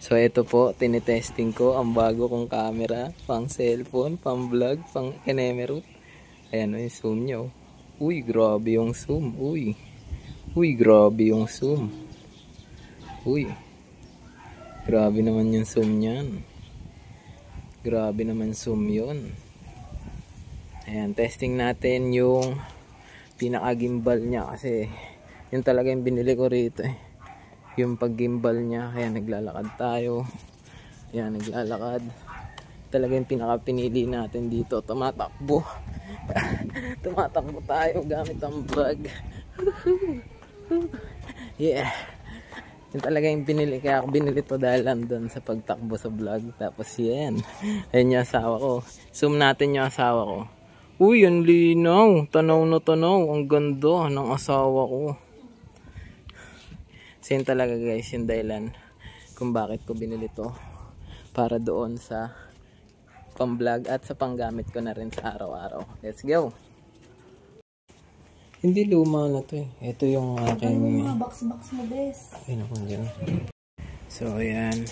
So ito po, tinitesting ko ang bago kong camera, pang cellphone, pang vlog, pang kinemerot. Ayan o yung zoom nyo. Uy, grabe yung zoom. Uy, grabe yung zoom. Uy, grabe naman yung zoom niyan. Grabe naman zoom yun. Ayan, testing natin yung pinaka-gimbal niya kasi yun talaga yung binili ko rito eh. Yung pag-gimbal niya. Ayan, naglalakad tayo. Ayan, naglalakad. Talaga yung pinaka-pinili natin dito. Tumatakbo. Tumatakbo tayo gamit ang vlog. Yeah. Yun talaga yung binili. Kaya ako binili to dahil nandun sa pagtakbo sa vlog. Tapos yan. Ayan yung asawa ko. Zoom natin yung asawa ko. Uy, ang linaw. Tanaw na tanaw. Ang ganda ng asawa ko. So yun talaga guys, yung dahilan kung bakit ko binili to. Para doon sa pang-vlog at sa panggamit ko na rin sa araw-araw. Let's go! Hindi luma na to eh. Ito yung aking... Ano yung mga box-box mo, bes? Ayun ako dyan. So ayan.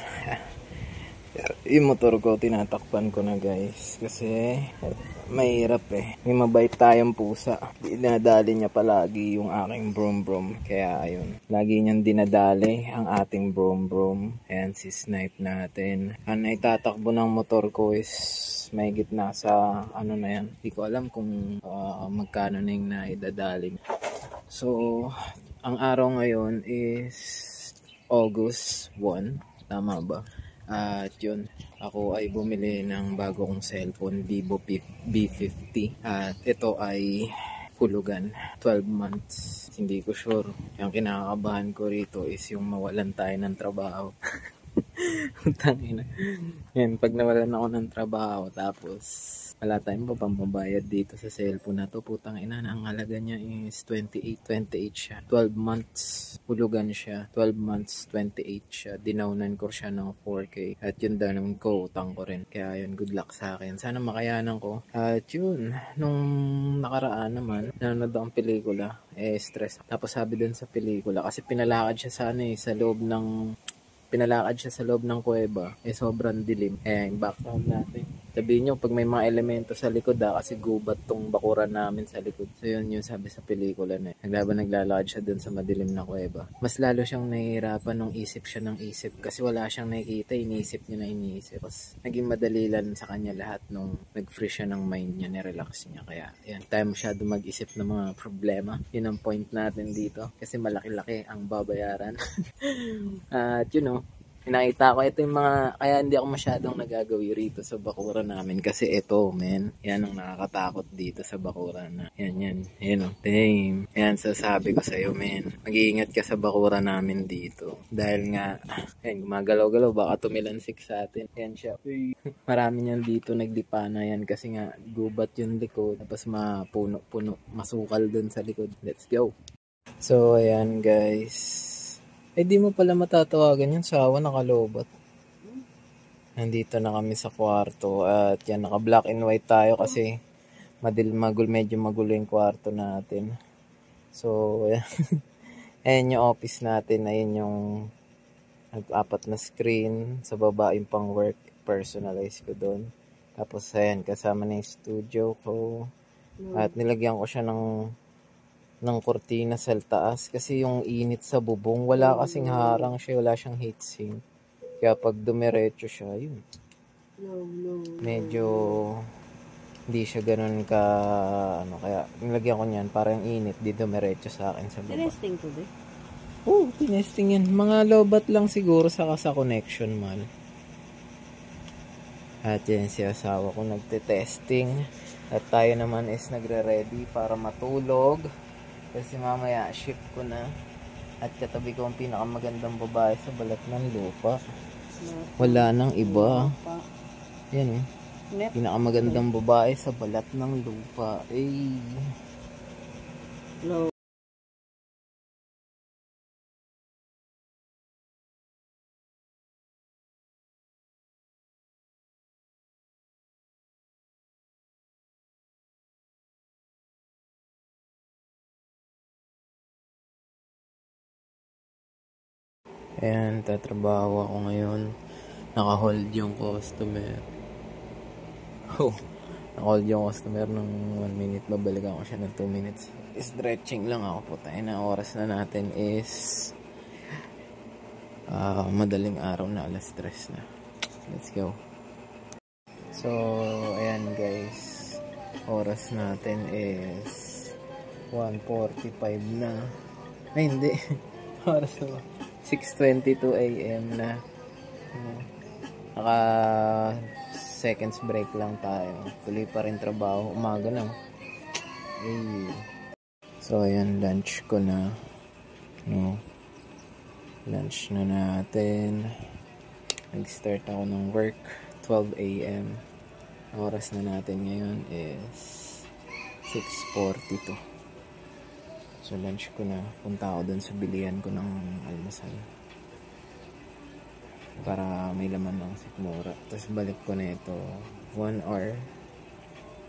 Yung motor ko tinatakpan ko na guys. Kasi mahirap eh. May mabait tayong pusa. Dinadali niya palagi yung aking brom brom. Kaya ayun. Lagi niyang dinadali ang ating brom brom. Ayan si Snipe natin. Ang itatakbo ng motor ko is may gitna sa ano na yan. Hindi ko alam kung magkano na yung naidadali. So ang araw ngayon is August 1. Tama ba? At yun, ako ay bumili ng bago kong cellphone, Vivo B50. At ito ay hulugan, 12 months. Hindi ko sure. Yung kinakabahan ko rito is yung mawalan tayo ng trabaho. Tangina. Yan, pag nawalan ako ng trabaho, tapos wala tayong pambayad dito sa cellphone na to. Putang ina, ang halaga niya is 28 siya. 12 months hulugan siya. 12 months, 28 siya. Dinaunan ko siya ng 4K. At yun naman ko, utang ko rin. Kaya yun, good luck sa akin. Sana makayanan ko. At yun, nung nakaraan naman, nanonood akong pelikula, stress. Tapos sabi dun sa pelikula, kasi pinalakad siya sa loob ng kuweba, sobrang dilim. Yung background natin. Sabihin nyo, pag may mga elemento sa likod kasi gubat tong bakuran namin sa likod. So yun yung sabi sa pelikula na naglalakad siya dun sa madilim na kuweba. Mas lalo siyang nahihirapan nung isip siya ng isip kasi wala siyang nakikita, iniisip niya na iniisip. Tapos naging madalilan sa kanya lahat nung nag-free siya ng mind niya, nirelax niya. Kaya yan, tayo masyado mag-isip ng mga problema. Yun ang point natin dito kasi malaki-laki ang babayaran. At you know, nakita ko ito yung mga, kaya hindi ako masyadong nagagawi rito sa bakuran namin kasi ito, men, yan ang nakakatakot dito sa bakuran na. Yan o, damn. Yan, sasabi ko sa'yo, men, mag-iingat ka sa bakuran namin dito. Dahil nga, yan, gumagalaw-galaw, baka tumilansik sa atin. Yan siya. Marami niyan dito naglipa na yan kasi nga, gubat yung likod, tapos mapuno-puno, masukal dun sa likod. Let's go. So, ayan guys. Di mo pala matatawagan yung sawa, nakalobat. Nandito na kami sa kwarto at yan, naka black and white tayo kasi medyo magulo yung kwarto natin. So, ayan yung office natin, ayan yung apat na screen, sa baba yung pang work, personalize ko doon. Tapos ayan, kasama na yung studio ko at nilagyan ko siya ng kortina sa taas kasi yung init sa bubong, wala kasing harang siya, wala siyang heatsink. Kaya pag dumiretso siya, yun, medyo hindi siya ganun ka kaya nilagyan ko niyan para yung init di dumiretso sa akin sa baba. Tinesting to be? Tinesting yan, mga lobat lang siguro saka sa connection man. At yan si asawa ko nagte-testing at tayo naman is nagre-ready para matulog. Kasi mamaya shift ko na at katabi ko ang pinakamagandang babae sa balat ng lupa. Wala nang iba. Yan pinakamagandang babae sa balat ng lupa. No. Ayan, tatrabaho ako ngayon. Naka-hold yung customer. Oh, naka-hold yung customer ng 1 minute. Babalikan ko siya ng 2 minutes. Stretching lang ako po tayo. Na oras na natin is madaling araw na, alas 3 na. Let's go. So, ayan guys. Oras natin is 1:45 na. Ay, hindi. Oras na ba? 6:22 AM na. Naka seconds break lang tayo. Tuloy pa rin trabaho. Umaga na. Ay. So, ayan. Lunch ko na. No. Lunch na natin. Nag-start ako ng work. 12 AM. Ang oras na natin ngayon is 6:42. So lunch ko na. Punta ako dun sa bilihan ko ng almusal. Para may laman ng sikmura. Tapos balik ko na ito. 1 hour.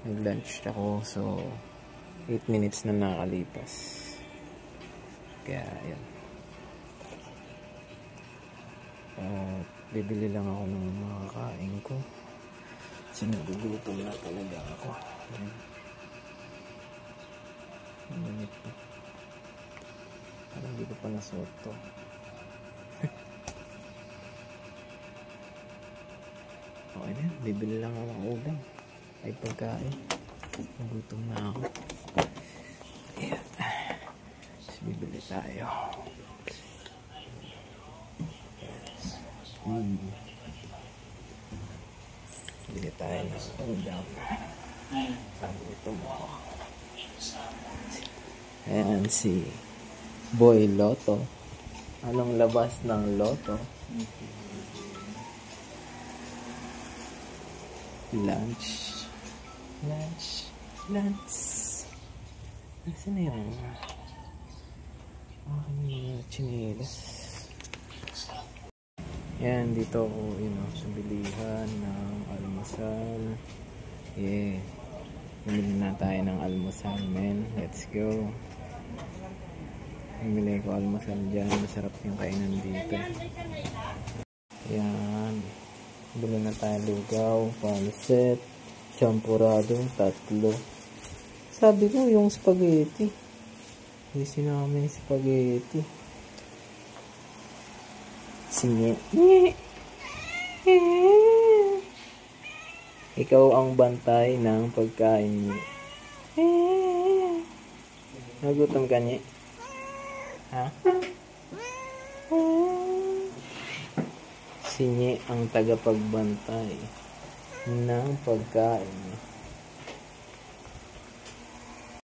Nag-lunch ako. So 8 minutes na nakalipas. Kaya yan. Bibili lang ako ng mga kakain ko. Kasi nagugutom na talaga ako. Parang hindi ko pa nasuot to. Okay na, bibili lang ako ng ulam. Ay pagkain. Nagutom na ako. Ayan. Tapos bibili tayo. Bili tayo ng ulam. Nagutom ako. Ayan si Boy Lotto. Anong labas ng Lotto? Lunch. Nasaan na yun? Mga chinelas. Yan, dito ako sa bilihan ng almusal. Yeah. Bumili na tayo ng almusal, men. Let's go. Bumili ko almusal dyan. Masarap yung kainan dito. Yan. Bumili na tayo lugaw, pancit, champurado, 3. Sabi ko yung spaghetti. Hindi sinama yung spaghetti. Sinye. Ikaw ang bantay ng pagkain mo. Nagutom ka niya? Ha? Sinye ang tagapagbantay ng pagkain mo.